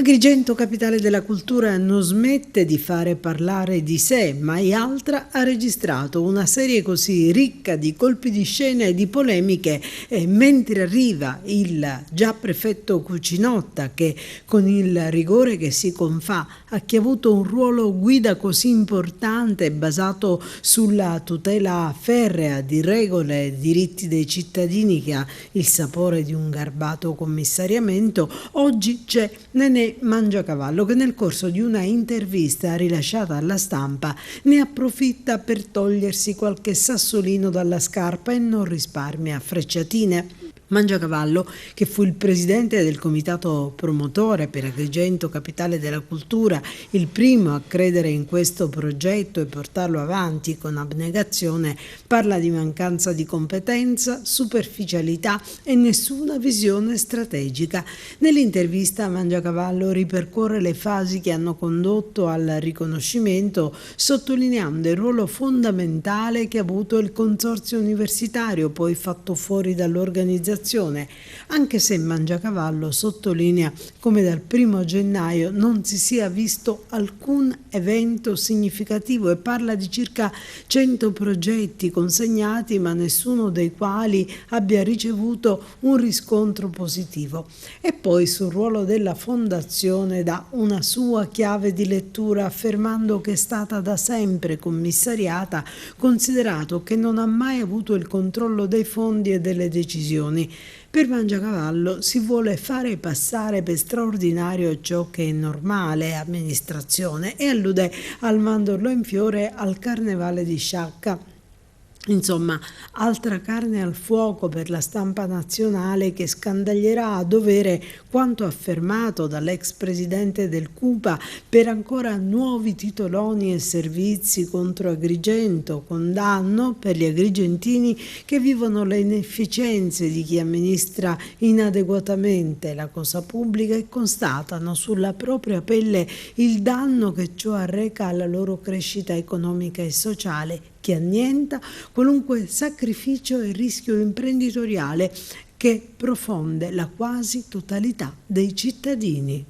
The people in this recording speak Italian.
Agrigento, capitale della cultura, non smette di fare parlare di sé, mai altra ha registrato una serie così ricca di colpi di scena e di polemiche, mentre arriva il già prefetto Cucinotta che con il rigore che si confà a chi ha avuto un ruolo guida così importante basato sulla tutela ferrea di regole e diritti dei cittadini che ha il sapore di un garbato commissariamento, oggi c'è Nenè Mangiacavallo che nel corso di una intervista rilasciata alla Stampa ne approfitta per togliersi qualche sassolino dalla scarpa e non risparmia frecciatine. Mangiacavallo, che fu il presidente del comitato promotore per Agrigento, capitale della cultura, il primo a credere in questo progetto e portarlo avanti con abnegazione, parla di mancanza di competenza, superficialità e nessuna visione strategica. Nell'intervista Mangiacavallo ripercorre le fasi che hanno condotto al riconoscimento, sottolineando il ruolo fondamentale che ha avuto il consorzio universitario, poi fatto fuori dall'organizzazione, anche se Mangiacavallo sottolinea come dal 1° gennaio non si sia visto alcun evento significativo e parla di circa 100 progetti consegnati, ma nessuno dei quali abbia ricevuto un riscontro positivo. E poi sul ruolo della fondazione dà una sua chiave di lettura, affermando che è stata da sempre commissariata, considerato che non ha mai avuto il controllo dei fondi e delle decisioni. Per Mangiacavallo si vuole fare passare per straordinario ciò che è normale amministrazione e allude al mandorlo in fiore al Carnevale di Sciacca. Insomma, altra carne al fuoco per la stampa nazionale che scandaglierà a dovere quanto affermato dall'ex presidente del CUPA per ancora nuovi titoloni e servizi contro Agrigento, con danno per gli agrigentini che vivono le inefficienze di chi amministra inadeguatamente la cosa pubblica e constatano sulla propria pelle il danno che ciò arreca alla loro crescita economica e sociale, che annienta qualunque sacrificio e rischio imprenditoriale che profonde la quasi totalità dei cittadini.